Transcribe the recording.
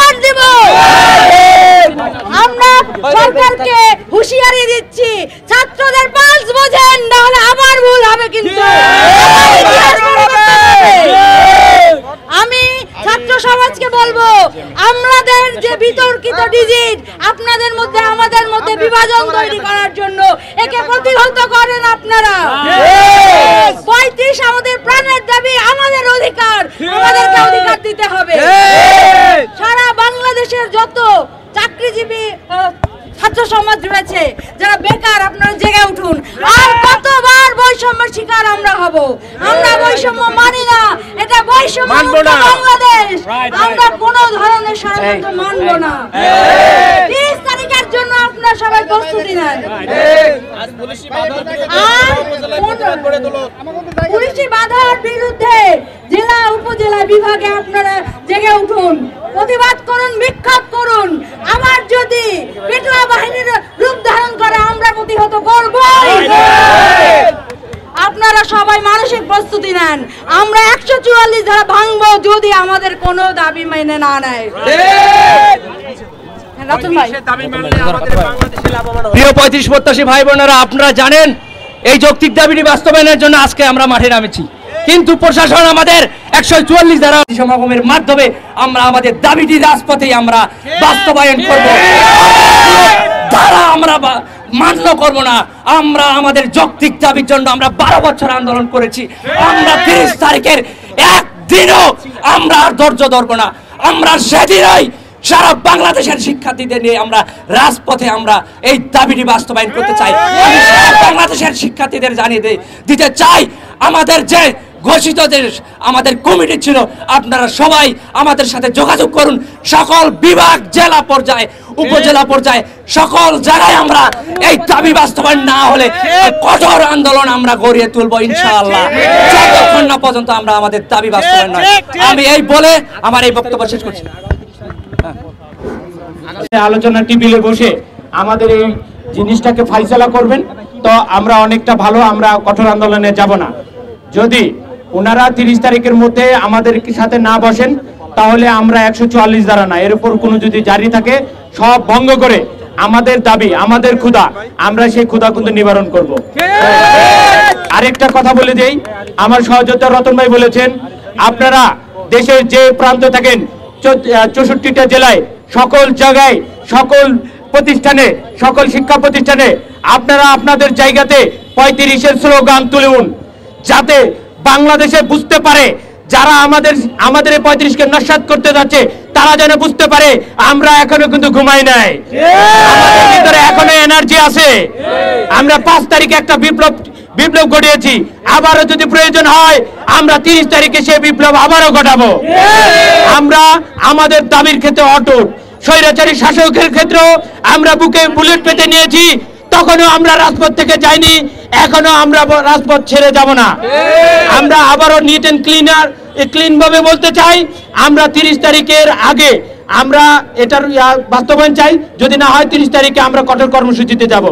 Vote দিব। আমরা সরকারকে হুঁশিয়ারি দিচ্ছি, ছাত্রদের পালস বোঝেন, নাহলে আবার ভুল হবে। কিন্তু আমি ছাত্র সমাজকে বলবো, আমাদের যে বিতর্কিত ডিজিট আপনাদের মধ্যে আমাদের মধ্যে বিভাজন তৈরি করার জন্য, একে প্রতিহত করেন আপনারা। 35 আমাদের প্রাণের দাবি, আমাদের অধিকার, আমাদেরকে অধিকার দিতে হবে। সারা বাংলাদেশের যত চাকরিজীবী ছাত্র সমাজ রয়েছে, যারা বেকার, আপনারা জেগে উঠুন। আর কতবার বৈষম্যের শিকার আমরা হব? আমরা বৈষম্য মানি না, এটা বৈষম্য বাংলাদেশ। আমরা কোনো ধরনের ষড়যন্ত্র মানব না। 30 তারিখের জন্য আপনারা সবাই প্রস্তুতি নেন। আর পুলিশি বাধার বিরুদ্ধে জেলা উপজেলা বিভাগে আপনারা জেগে উঠুন, প্রতিবাদ করুন, বিক্ষোভ করুন। আবার যদি পেটুয়া বাহিনীর রূপ ধারণ করে, আমরা প্রতিহত করব। আপনারা সবাই মানসিক প্রস্তুতি নেন। আমরা 144 ধারা ভাঙবো যদি আমাদের কোনো দাবি মেনে না নেয়। প্রিয় 35 প্রত্যাশী ভাই বোনেরা, আপনারা জানেন এই যৌক্তিক দাবিটি বাস্তবায়নের জন্য আজকে আমরা মাঠে নামেছি, কিন্তু প্রশাসন আমাদের 144 ধারা সমাগমের মাধ্যমে আমরা আমাদের দাবিটি রাজপথে আমরা বাস্তবায়ন করব। ধারা আমরা মান্য করব না। আমরা আমাদের যৌক্তিক দাবির জন্য আমরা 12 বছর আন্দোলন করেছি। আমরা 30 তারিখের একদিনও আমরা আর ধৈর্য ধরব না। আমরা সেদিনই সারা বাংলাদেশের শিক্ষার্থীদের নিয়ে আমরা রাজপথে আমরা এই দাবিটি বাস্তবায়ন করতে চাই। আমি সারা বাংলাদেশের শিক্ষার্থীদের জানিয়ে দিতে চাই, আমাদের যে ঘোষিত যে আমাদের কমিটি ছিল, আপনারা সবাই আমাদের সাথে যোগাযোগ করুন। সকল বিভাগ, জেলা পর্যায়ে, উপজেলা পর্যায়ে, সকল জায়গায় আমরা এই দাবি বাস্তবায়ন না হলে কঠোর আন্দোলন আমরা গড়িয়ে তুলবো ইনশাআল্লাহ, যতক্ষণ না পর্যন্ত আমরা আমাদের দাবি বাস্তবায়ন নয়। আমি এই বলে আমার এই বক্তব্য শেষ করছি। আলোচনা টেবিলে বসে আমাদের এই জিনিসটাকে ফাইসলা করবেন, তো আমরা অনেকটা ভালো, আমরা কঠোর আন্দোলনে যাব না। যদি ওনারা 30 তারিখের মধ্যে আমাদের সাথে না বসেন, তাহলে আমরা 144 ধারা না, এর উপর কোনো যদি জারি থাকে সব ভঙ্গ করে আমাদের দাবি, আমাদের ক্ষুধা, আমরা সেই ক্ষুধা কিন্তু নিবারণ করব। আরেকটা কথা বলে দেই, আমার সহযোদ্ধা রতন ভাই বলেছেন, আপনারা দেশের যে প্রান্ত থাকেন, 64টা জেলায়, সকল জায়গায়, সকল প্রতিষ্ঠানে, সকল শিক্ষা প্রতিষ্ঠানে আপনারা আপনাদের জায়গাতে 35-এর স্লোগান তুলুন, যাতে বাংলাদেশে বুঝতে পারে যারা আমাদের 35কে নস্যাৎ করতে যাচ্ছে, তারা যেন বুঝতে পারে আমরা এখনো কিন্তু ঘুমাই নাই, আমাদের ভিতরে এখনো এনার্জি আছে। আমরা 5 তারিখে একটা বিপ্লব ঘটিয়েছি, আবারও যদি প্রয়োজন হয় আমরা 30 তারিখে সেই বিপ্লব আবারও ঘটাবো। আমরা আমাদের দাবির ক্ষেত্রে অটুট। স্বৈরাচারী শাসকের ক্ষেত্রেও আমরা বুকে বুলেট পেতে নিয়েছি, তখনও আমরা রাজপথ থেকে যাইনি, এখনো আমরা রাজপথ ছেড়ে যাব না। আমরা আবারও নিট এন্ড ক্লিন ভাবে বলতে চাই, আমরা 30 তারিখের আগে আমরা এটার বাস্তবায়ন চাই। যদি না হয় 30 তারিখে আমরা কঠোর কর্মসূচিতে যাব।